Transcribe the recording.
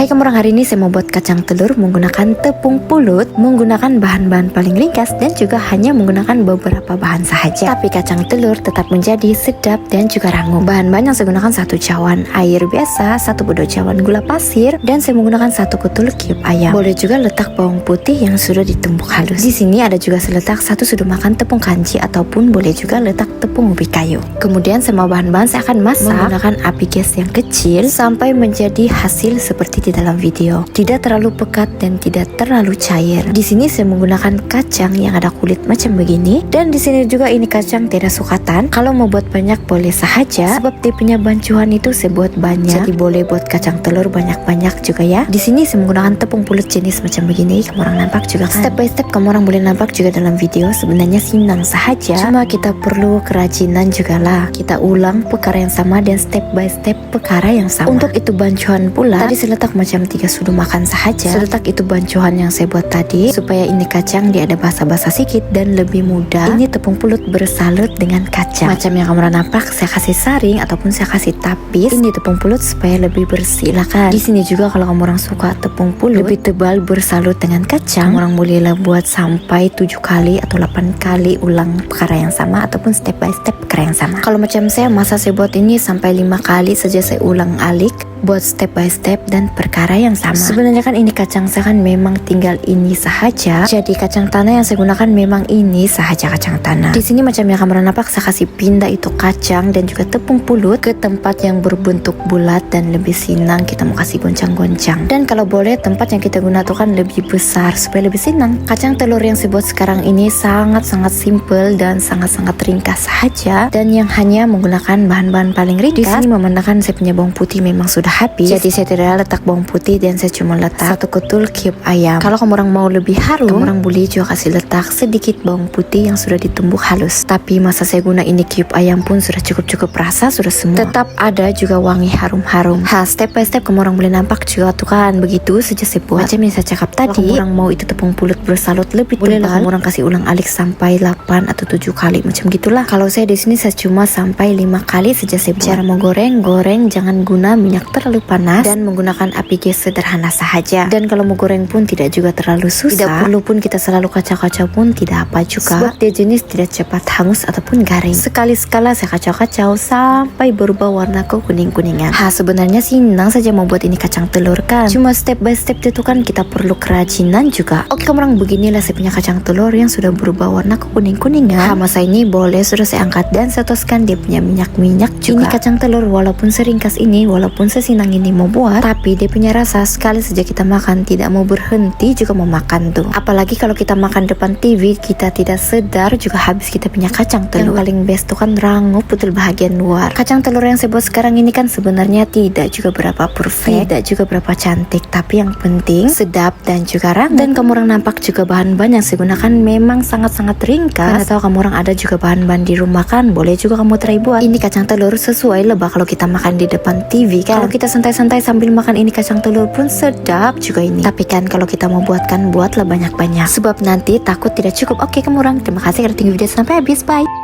Hai kamu orang, hari ini saya mau buat kacang telur menggunakan tepung pulut, menggunakan bahan-bahan paling ringkas dan juga hanya menggunakan beberapa bahan sahaja. Tapi kacang telur tetap menjadi sedap dan juga rangup. Bahan-bahan yang saya gunakan 1 cawan air biasa, 1 bodo cawan gula pasir, dan saya menggunakan 1 kutul cube ayam. Boleh juga letak bawang putih yang sudah ditumbuk halus. Di sini ada juga seletak 1 sendok makan tepung kanji ataupun boleh juga letak tepung ubi kayu. Kemudian semua bahan-bahan saya akan masak menggunakan api gas yang kecil sampai menjadi hasil seperti di dalam video, tidak terlalu pekat dan tidak terlalu cair. Di sini saya menggunakan kacang yang ada kulit macam begini, dan di sini juga ini kacang tidak sukatan. Kalau mau buat banyak boleh sahaja, sebab dia punya bancuan itu saya buat banyak, jadi boleh buat kacang telur banyak-banyak juga ya. Di sini saya menggunakan tepung pulut jenis macam begini, kamu orang nampak juga kan? Step by step kamu orang boleh nampak juga dalam video. Sebenarnya senang sahaja, cuma kita perlu kerajinan juga lah. Kita ulang perkara yang sama dan step by step perkara yang sama. Untuk itu bancuan pula tadi saya letak macam 3 sendok makan sahaja. Saya letak itu bancuan yang saya buat tadi supaya ini kacang dia ada basah-basah sedikit dan lebih mudah. Ini tepung pulut bersalut dengan kacang. Macam yang kamu nampak, saya kasih saring ataupun saya kasih tapis ini tepung pulut supaya lebih bersih lah kan. Di sini juga kalau kamu orang suka tepung pulut lebih tebal bersalut dengan kacang, orang bolehlah buat sampai 7 kali atau 8 kali ulang perkara yang sama ataupun step by step perkara yang sama. Kalau macam saya, masa saya buat ini sampai 5 kali saja saya ulang alik buat step by step dan perkara yang sama. Sebenarnya kan ini kacang saya kan memang tinggal ini sahaja. Jadi kacang tanah yang saya gunakan memang ini sahaja kacang tanah. Di sini macam yang kamu nampak, saya kasih pindah itu kacang dan juga tepung pulut ke tempat yang berbentuk bulat dan lebih senang kita mau kasih goncang-goncang. Dan kalau boleh tempat yang kita gunakan lebih besar supaya lebih senang. Kacang telur yang saya buat sekarang ini sangat-sangat simple dan sangat-sangat ringkas sahaja, dan yang hanya menggunakan bahan-bahan paling ringkas. Di sini memandangkan saya punya bawang putih memang sudah habis, jadi saya tidak letak bawang putih dan saya cuma letak 1 kutul cube ayam. Kalau kamu orang mau lebih harum, kamu orang boleh juga kasih letak sedikit bawang putih yang sudah ditumbuk halus. Tapi masa saya guna ini cube ayam pun sudah cukup rasa, sudah semua. Tetap ada juga wangi harum-harum. Step by step kamu orang boleh nampak juga tuh kan, begitu saja saya buat. Macam yang saya cakap tadi, kalau kamu orang mau itu tepung pulut bersalut lebih tebal, bolehlah kamu orang kasih ulang alik sampai 8 atau 7 kali macam gitulah. Kalau saya di sini saya cuma sampai 5 kali saja saya buat. Cara mau goreng jangan guna minyak terlalu panas dan menggunakan api gas sederhana sahaja. Dan kalau mau goreng pun tidak juga terlalu susah, tidak perlu pun kita selalu kacau-kacau pun tidak apa juga, sebab dia jenis tidak cepat hangus ataupun garing. Sekali-sekala saya kacau-kacau sampai berubah warna ke kuning-kuningan. Sebenarnya senang saja mau buat ini kacang telur kan, cuma step by step itu kan kita perlu kerajinan juga. Oke kamu orang, beginilah saya punya kacang telur yang sudah berubah warna ke kuning-kuningan. Masa ini boleh sudah saya angkat dan saya toskan dia punya minyak-minyak juga. Ini kacang telur walaupun seringkas ini, walaupun sesinang ini mau buat, tapi dia punya rasa sekali saja kita makan tidak mau berhenti juga mau makan tuh. Apalagi kalau kita makan depan TV kita tidak sedar juga habis kita punya kacang telur. Yang paling best tuh kan rangup betul bahagian luar. Kacang telur yang saya buat sekarang ini kan sebenarnya tidak juga berapa perfect, tidak juga berapa cantik, tapi yang penting sedap dan juga rangup. Dan kamu orang nampak juga bahan-bahan yang saya gunakan memang sangat-sangat ringkas. Atau kamu orang ada juga bahan-bahan di rumah kan, boleh juga kamu try buat. Ini kacang telur sesuai lebah kalau kita makan di depan TV kan. Kalau kita santai-santai sambil makan ini kacang telur pun sedap juga ini. Tapi kan kalau kita mau buatkan, buatlah banyak-banyak, sebab nanti takut tidak cukup. Oke kamu orang, terima kasih karena tunggu video sampai habis. Bye.